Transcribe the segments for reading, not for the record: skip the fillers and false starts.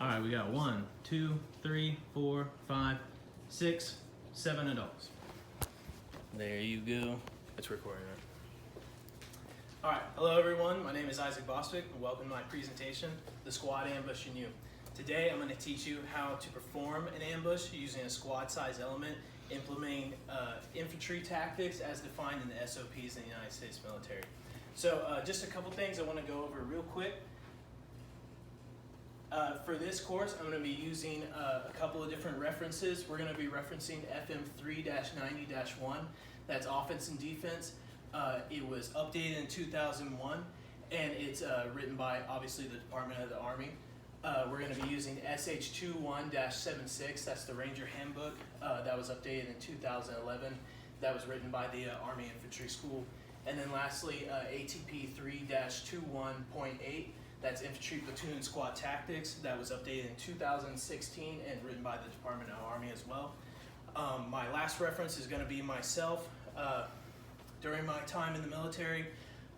All right, we got 1, 2, 3, 4, 5, 6, 7 adults. There you go. It's recording it. All right, hello everyone. My name is Isaac Bostwick, and welcome to my presentation, The Squad Ambush in You. Today I'm going to teach you how to perform an ambush using a squad size element, implementing infantry tactics as defined in the SOPs in the United States military. So just a couple things I want to go over real quick. For this course, I'm going to be using a couple of different references. We're going to be referencing FM3-90-1, that's offense and defense. It was updated in 2001, and it's written by, obviously, the Department of the Army. We're going to be using SH21-76, that's the Ranger Handbook, that was updated in 2011. That was written by the Army Infantry School. And then lastly, ATP 3-21.8, that's Infantry Platoon and Squad Tactics. That was updated in 2016 and written by the Department of the Army as well. My last reference is going to be myself. During my time in the military,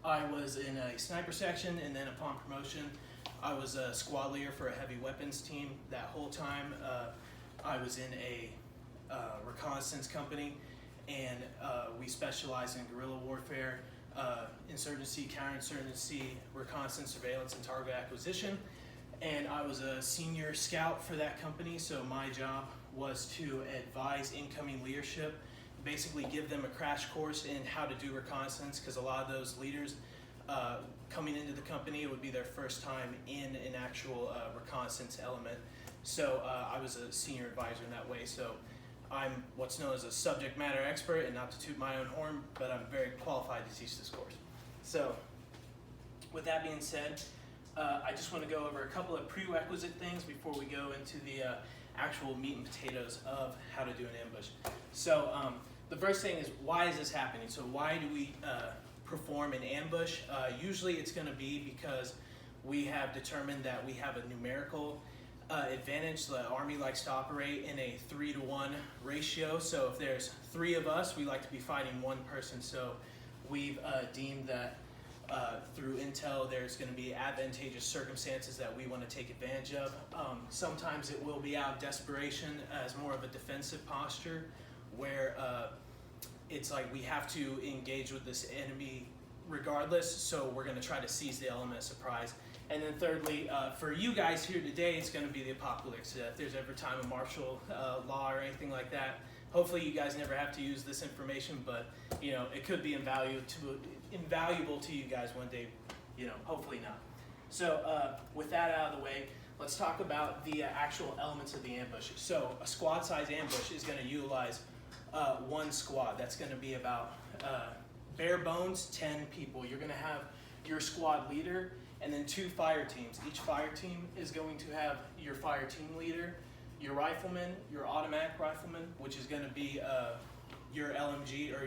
I was in a sniper section, and then upon promotion, I was a squad leader for a heavy weapons team. That whole time, I was in a reconnaissance company, and we specialized in guerrilla warfare, insurgency, counterinsurgency, reconnaissance, surveillance, and target acquisition. And I was a senior scout for that company, so my job was to advise incoming leadership, basically give them a crash course in how to do reconnaissance, because a lot of those leaders coming into the company, it would be their first time in an actual reconnaissance element. So I was a senior advisor in that way. So I'm what's known as a subject matter expert, and not to toot my own horn, but I'm very qualified to teach this course. So with that being said, I just want to go over a couple of prerequisite things before we go into the actual meat and potatoes of how to do an ambush. So the first thing is, why is this happening? So why do we perform an ambush? Usually it's going to be because we have determined that we have a numerical advantage. The Army likes to operate in a 3-to-1 ratio. So if there's 3 of us, we like to be fighting 1 person. So we've deemed that through intel, there's going to be advantageous circumstances that we want to take advantage of. Sometimes it will be out of desperation as more of a defensive posture, where it's like we have to engage with this enemy regardless, so we're going to try to seize the element of surprise. And then thirdly, for you guys here today, it's going to be the apocalypse. If there's ever time of martial law or anything like that, hopefully you guys never have to use this information, but you know, it could be invaluable to you guys one day, you know, hopefully not. So with that out of the way, let's talk about the actual elements of the ambush. So a squad size ambush is going to utilize 1 squad. That's going to be about bare bones 10 people. You're going to have your squad leader and then 2 fire teams. Each fire team is going to have your fire team leader, your rifleman, your automatic rifleman, which is going to be your LMG or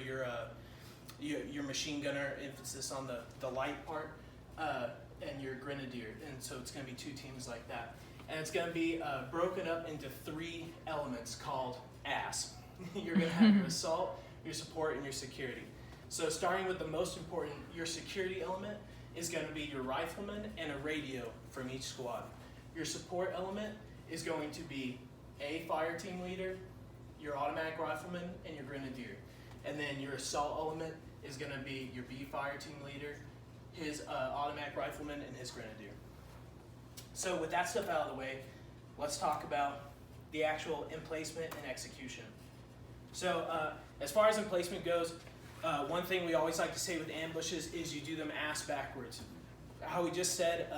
your machine gunner, emphasis on the light part, and your grenadier. And so it's going to be 2 teams like that. And it's going to be broken up into 3 elements called ASS. You're going to have your assault, your support, and your security. So starting with the most important, your security element is going to be your rifleman and a radio from each squad. Your support element is going to be a fire team leader, your automatic rifleman, and your grenadier. And then your assault element is going to be your B fire team leader, his automatic rifleman, and his grenadier. So with that stuff out of the way, let's talk about the actual emplacement and execution. So as far as emplacement goes, one thing we always like to say with ambushes is you do them ass backwards. How we just said,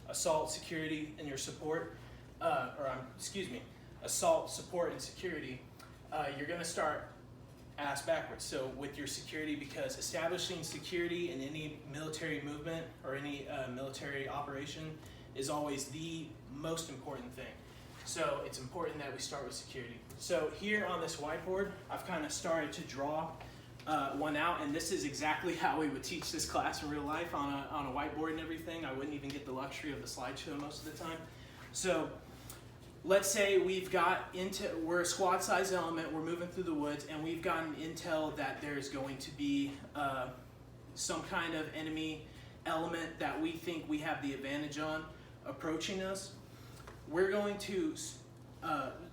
assault, security, and your support, assault, support, and security, you're going to start ass backwards. So with your security, because establishing security in any military movement or any military operation is always the most important thing. So it's important that we start with security. So here on this whiteboard, I've kind of started to draw one out, and this is exactly how we would teach this class in real life on a whiteboard and everything. I wouldn't even get the luxury of the slideshow most of the time. So let's say we're a squad size element, we're moving through the woods, and we've gotten intel that there's going to be some kind of enemy element that we think we have the advantage on approaching us. we're going to,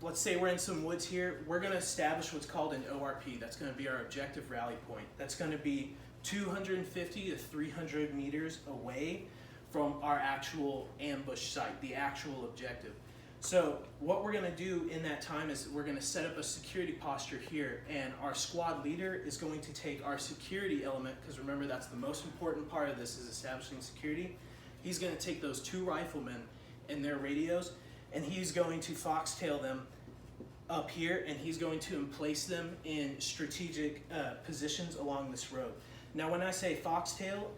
let's say we're in some woods here, we're going to establish what's called an ORP. That's going to be our objective rally point. That's going to be 250 to 300 meters away from our actual ambush site, the actual objective. So what we're going to do in that time is we're going to set up a security posture here, and our squad leader is going to take our security element, because remember that's the most important part of this is establishing security. He's going to take those 2 riflemen and their radios, and he's going to foxtail them up here, and he's going to place them in strategic positions along this road. Now when I say foxtail,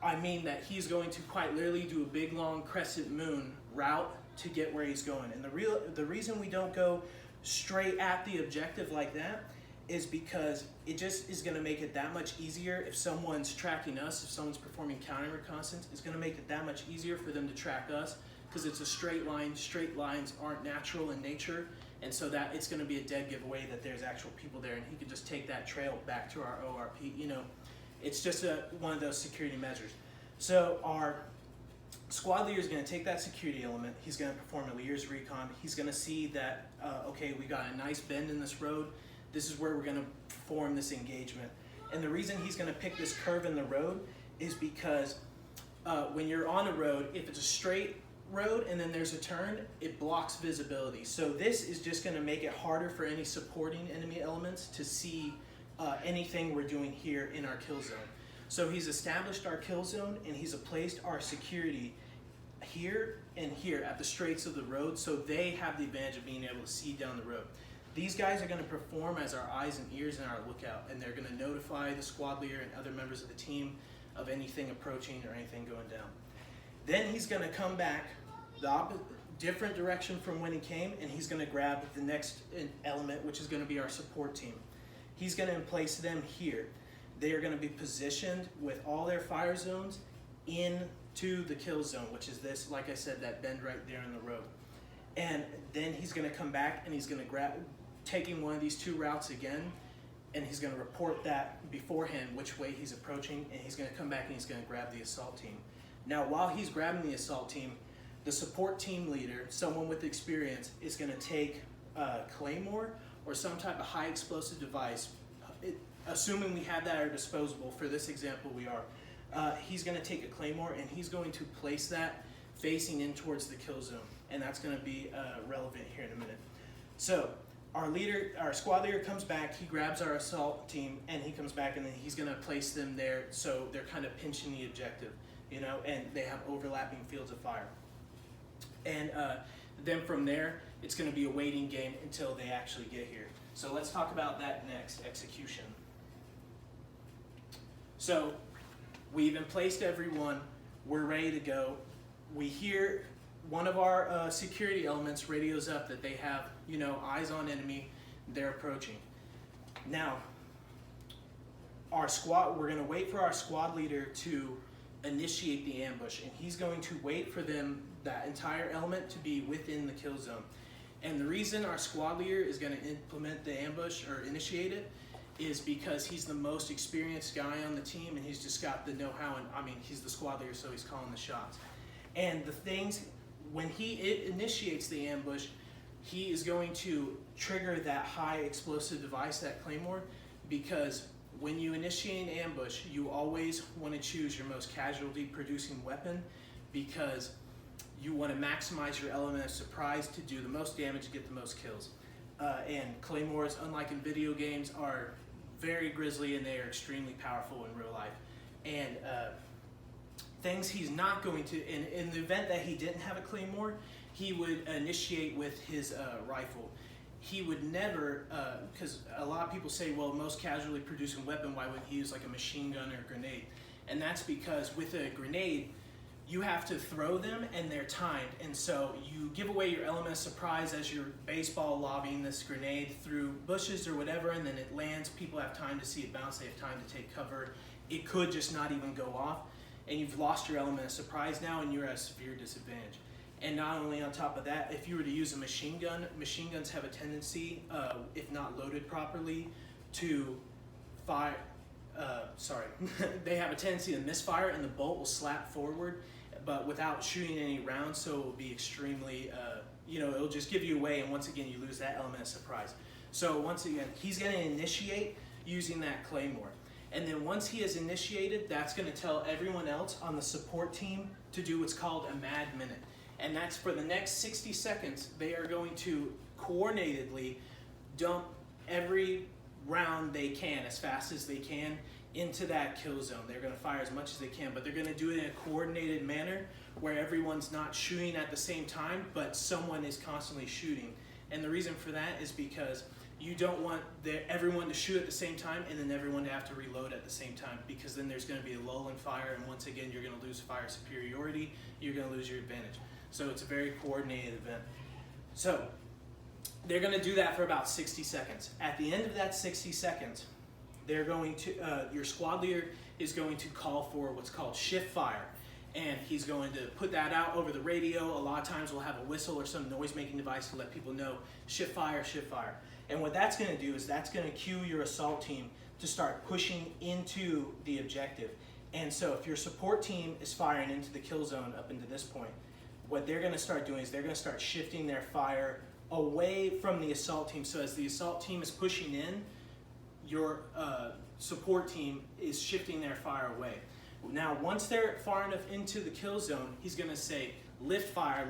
I mean that he's going to quite literally do a big long crescent moon route to get where he's going. And the reason we don't go straight at the objective like that is because it just is going to make it that much easier if someone's tracking us, if someone's performing counter reconnaissance, it's going to make it that much easier for them to track us, because it's a straight line. Straight lines aren't natural in nature, and so that it's going to be a dead giveaway that there's actual people there, and he could just take that trail back to our ORP. You know, it's just one of those security measures. So our squad leader is going to take that security element. He's going to perform a leader's recon. He's going to see that, okay, we got a nice bend in this road. This is where we're going to perform this engagement. And the reason he's going to pick this curve in the road is because when you're on a road, if it's a straight road and then there's a turn, it blocks visibility. So this is just going to make it harder for any supporting enemy elements to see anything we're doing here in our kill zone. So he's established our kill zone, and he's placed our security here and here at the straights of the road, so they have the advantage of being able to see down the road. These guys are going to perform as our eyes and ears and our lookout, and they're going to notify the squad leader and other members of the team of anything approaching or anything going down. Then he's going to come back the different direction from when he came, and he's going to grab the next element, which is going to be our support team. He's going to place them here. They are going to be positioned with all their fire zones into the kill zone, which is this, like I said, that bend right there in the road. And then he's going to come back, and he's going to grab, taking one of these 2 routes again, and he's going to report that beforehand which way he's approaching, and he's going to come back and he's going to grab the assault team. Now while he's grabbing the assault team, the support team leader, someone with experience, is going to take a claymore or some type of high explosive device, assuming we have that at our disposal. For this example we are. He's going to take a claymore, and he's going to place that facing in towards the kill zone, and that's going to be relevant here in a minute. So our squad leader comes back, he grabs our assault team, and he comes back, and then he's going to place them there so they're kind of pinching the objective, you know, and they have overlapping fields of fire. And then from there, it's going to be a waiting game until they actually get here. So let's talk about that next, execution. So we've placed everyone, we're ready to go. We hear one of our security elements radios up that they have, you know, eyes on enemy, they're approaching. Now, we're going to wait for our squad leader to initiate the ambush, and he's going to wait for that entire element to be within the kill zone. And the reason our squad leader is going to implement the ambush or initiate it is because he's the most experienced guy on the team, and he's just got the know-how, and I mean, he's the squad leader, so he's calling the shots. And the things, when he initiates the ambush, he is going to trigger that high explosive device, that claymore, because when you initiate an ambush, you always want to choose your most casualty producing weapon, because you want to maximize your element of surprise to do the most damage, get the most kills. And claymores, unlike in video games, are very grisly, and they are extremely powerful in real life. And things he's not going to, in the event that he didn't have a claymore, he would initiate with his rifle. He would never, because a lot of people say, well, most casually producing weapon, why wouldn't he use like a machine gun or a grenade? And that's because with a grenade, you have to throw them, and they're timed, and so you give away your element of surprise as you're baseball lobbing this grenade through bushes or whatever, and then it lands. People have time to see it bounce, they have time to take cover. It could just not even go off, and you've lost your element of surprise now, and you're at a severe disadvantage. And not only on top of that, if you were to use a machine gun, machine guns have a tendency, if not loaded properly, to fire, they have a tendency to misfire, and the bolt will slap forward. but without shooting any rounds, so it will be extremely, it'll just give you away, and once again, you lose that element of surprise. So once again, he's going to initiate using that claymore. And then once he has initiated, that's going to tell everyone else on the support team to do what's called a mad minute. And that's for the next 60 seconds, they are going to coordinatedly dump every round they can, as fast as they can, into that kill zone. They're going to fire as much as they can, but they're going to do it in a coordinated manner where everyone's not shooting at the same time, but someone is constantly shooting. And the reason for that is because you don't want everyone to shoot at the same time and then everyone to have to reload at the same time, because then there's going to be a lull in fire, and once again, you're going to lose fire superiority, you're going to lose your advantage. So it's a very coordinated event. So they're going to do that for about 60 seconds. At the end of that 60 seconds, they're going to, your squad leader is going to call for what's called shift fire. And he's going to put that out over the radio. A lot of times we'll have a whistle or some noise-making device to let people know, shift fire, shift fire. And what that's going to do is that's going to cue your assault team to start pushing into the objective. And so if your support team is firing into the kill zone up into this point, what they're going to start doing is they're going to start shifting their fire away from the assault team. So as the assault team is pushing in, your support team is shifting their fire away. Now, once they're far enough into the kill zone, he's going to say, lift fire,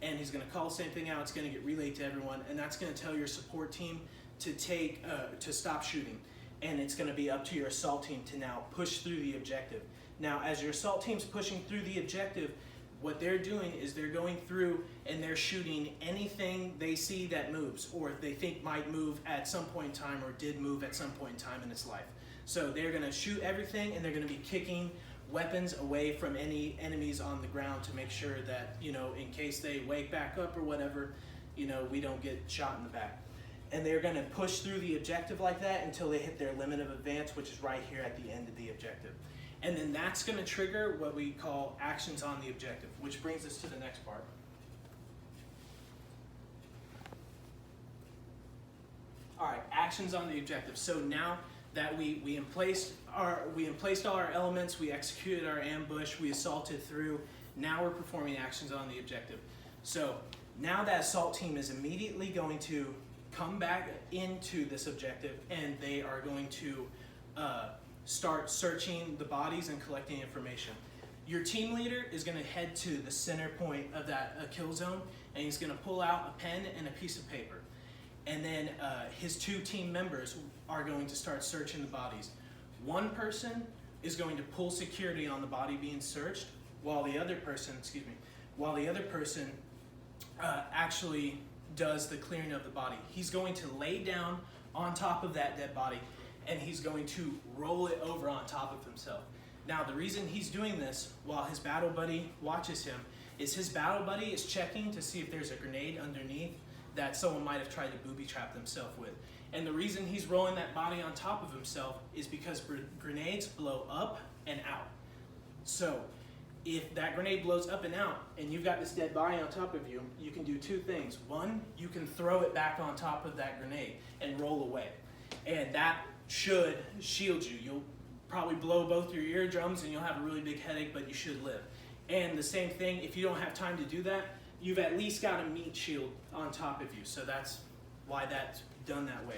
and he's going to call the same thing out. It's going to get relayed to everyone, and that's going to tell your support team to stop shooting. And it's going to be up to your assault team to now push through the objective. Now, as your assault team's pushing through the objective, what they're doing is they're going through and they're shooting anything they see that moves or they think might move at some point in time or did move at some point in time in its life. So they're going to shoot everything, and they're going to be kicking weapons away from any enemies on the ground to make sure that, in case they wake back up or whatever, we don't get shot in the back. And they're going to push through the objective like that until they hit their limit of advance, which is right here at the end of the objective. And then that's going to trigger what we call actions on the objective, which brings us to the next part. All right, actions on the objective. So now that we emplaced all our elements, we executed our ambush, we assaulted through, now we're performing actions on the objective. So now that assault team is immediately going to come back into this objective, and they are going to start searching the bodies and collecting information. Your team leader is going to head to the center point of that kill zone, and he's going to pull out a pen and a piece of paper. And then his two team members are going to start searching the bodies. One person is going to pull security on the body being searched, while the other person, actually does the clearing of the body. He's going to lay down on top of that dead body, and he's going to roll it over on top of himself. Now, the reason he's doing this while his battle buddy watches him is his battle buddy is checking to see if there's a grenade underneath that someone might have tried to booby trap themselves with. And the reason he's rolling that body on top of himself is because grenades blow up and out. So if that grenade blows up and out and you've got this dead body on top of you, you can do two things. One, you can throw it back on top of that grenade and roll away. And that should shield you. You'll probably blow both your eardrums and you'll have a really big headache, but you should live. And the same thing, if you don't have time to do that, you've at least got a meat shield on top of you. So that's why that's done that way.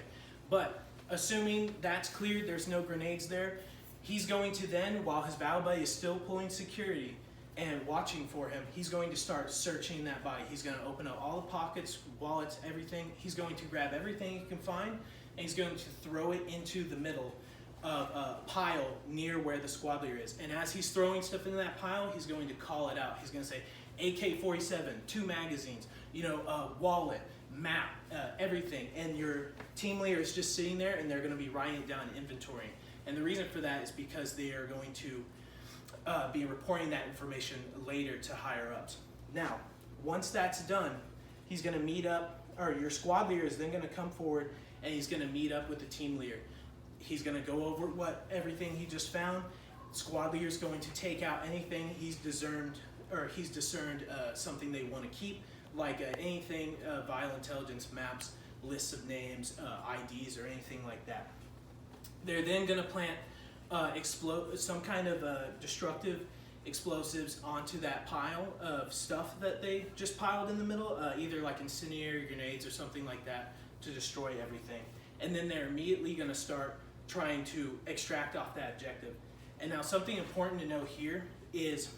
But assuming that's cleared, there's no grenades there, he's going to then, while his battle buddy is still pulling security and watching for him, he's going to start searching that body. He's going to open up all the pockets, wallets, everything. He's going to grab everything he can find, and he's going to throw it into the middle of a pile near where the squad leader is. And as he's throwing stuff into that pile, he's going to call it out. He's going to say, AK-47, 2 magazines, wallet, map, everything. And your team leader is just sitting there, and they're going to be writing it down, inventorying. And the reason for that is because they are going to be reporting that information later to higher ups. Now, once that's done, he's going to meet up, or your squad leader is then going to come forward, and he's going to meet up with the team leader. He's going to go over everything he just found. Squad leader is going to take out anything he's discerned something they want to keep, like anything, vital intelligence, maps, lists of names, IDs, or anything like that. They're then going to plant some kind of destructive explosives onto that pile of stuff that they just piled in the middle, either like incendiary grenades or something like that, to destroy everything. And then they're immediately going to start trying to extract off that objective. And now something important to know here is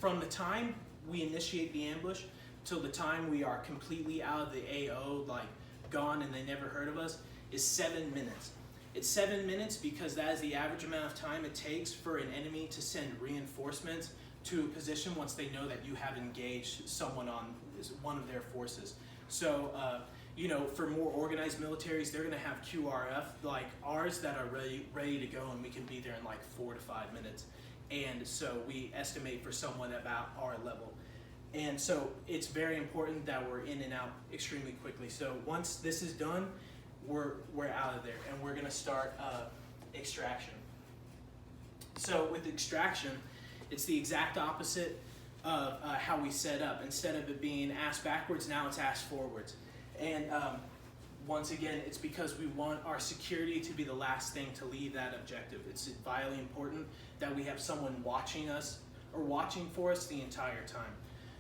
from the time we initiate the ambush till the time we are completely out of the AO, like gone and they never heard of us, is 7 minutes. It's 7 minutes because that is the average amount of time it takes for an enemy to send reinforcements to a position once they know that you have engaged someone on one of their forces. So, you know, for more organized militaries, they're going to have QRF like ours that are ready to go, and we can be there in like 4 to 5 minutes. And so we estimate for someone about our level. And so it's very important that we're in and out extremely quickly. So once this is done, we're out of there, and we're going to start extraction. So with extraction, it's the exact opposite of how we set up. Instead of it being ass backwards, now it's ass forwards. And once again, it's because we want our security to be the last thing to leave that objective. It's vitally important that we have someone watching us or watching for us the entire time.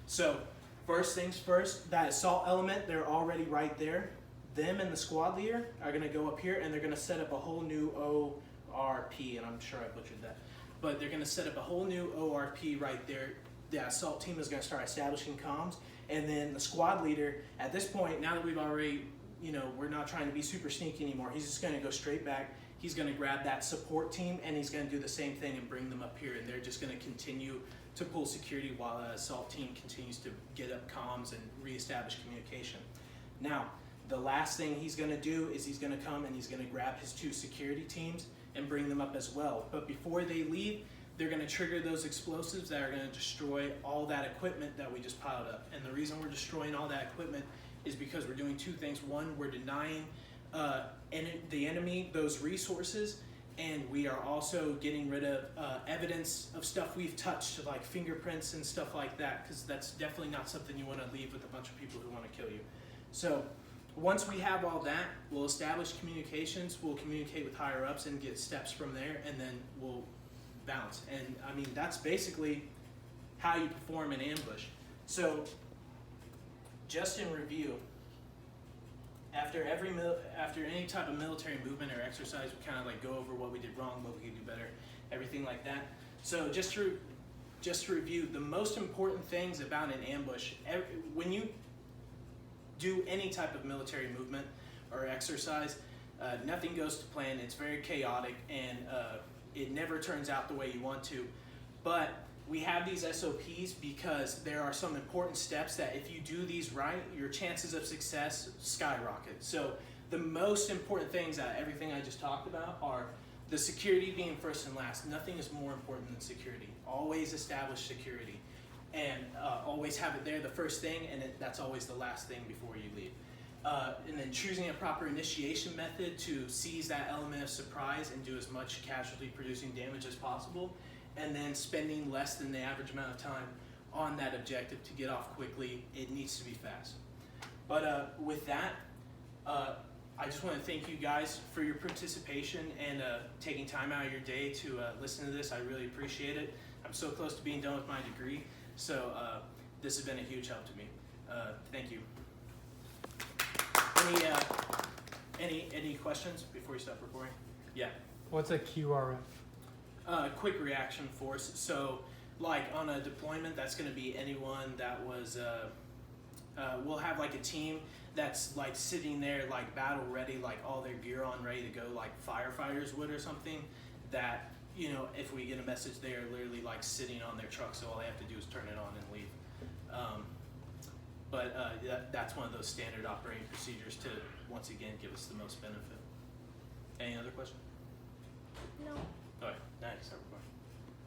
So first things first, that assault element, they're already right there. Them and the squad leader are going to go up here, and they're going to set up a whole new ORP, and I'm sure I butchered that. But they're going to set up a whole new ORP right there. The assault team is going to start establishing comms, and then the squad leader, at this point, now that we've already, you know, we're not trying to be super sneaky anymore, he's just going to go straight back. He's going to grab that support team, and he's going to do the same thing and bring them up here, and they're just going to continue to pull security while the assault team continues to get up comms and reestablish communication. Now, the last thing he's going to do is he's going to come and he's going to grab his 2 security teams and bring them up as well. But before they leave, they're going to trigger those explosives that are going to destroy all that equipment that we just piled up. And the reason we're destroying all that equipment is because we're doing 2 things. One, we're denying the enemy those resources, and we are also getting rid of evidence of stuff we've touched, like fingerprints and stuff like that, because that's definitely not something you want to leave with a bunch of people who want to kill you. So once we have all that, we'll establish communications, we'll communicate with higher ups and get steps from there, and then we'll bounce. And I mean, that's basically how you perform an ambush. So just in review, after any type of military movement or exercise, we kind of like go over what we did wrong, what we could do better, everything like that. So just to review, the most important things about an ambush, when you do any type of military movement or exercise, nothing goes to plan. It's very chaotic, and it never turns out the way you want to. But we have these SOPs because there are some important steps that if you do these right, your chances of success skyrocket. So the most important things out of everything I just talked about are the security being first and last. Nothing is more important than security. Always establish security. And always have it there the first thing, and that's always the last thing before you leave. And then choosing a proper initiation method to seize that element of surprise and do as much casualty producing damage as possible, and then spending less than the average amount of time on that objective to get off quickly. It needs to be fast. But with that, I just want to thank you guys for your participation and taking time out of your day to listen to this. I really appreciate it. I'm so close to being done with my degree, so this has been a huge help to me. Thank you. Any questions before we stop recording? Yeah. What's a QRF? Quick reaction force. So, like on a deployment, that's going to be anyone that was. We'll have like a team that's like sitting there, like battle ready, like all their gear on, ready to go, like firefighters would or something. That, you know, if we get a message, they are literally like sitting on their truck, so all they have to do is turn it on and leave. That's one of those standard operating procedures to, once again, give us the most benefit. Any other questions? No. All right, nice. Start recording.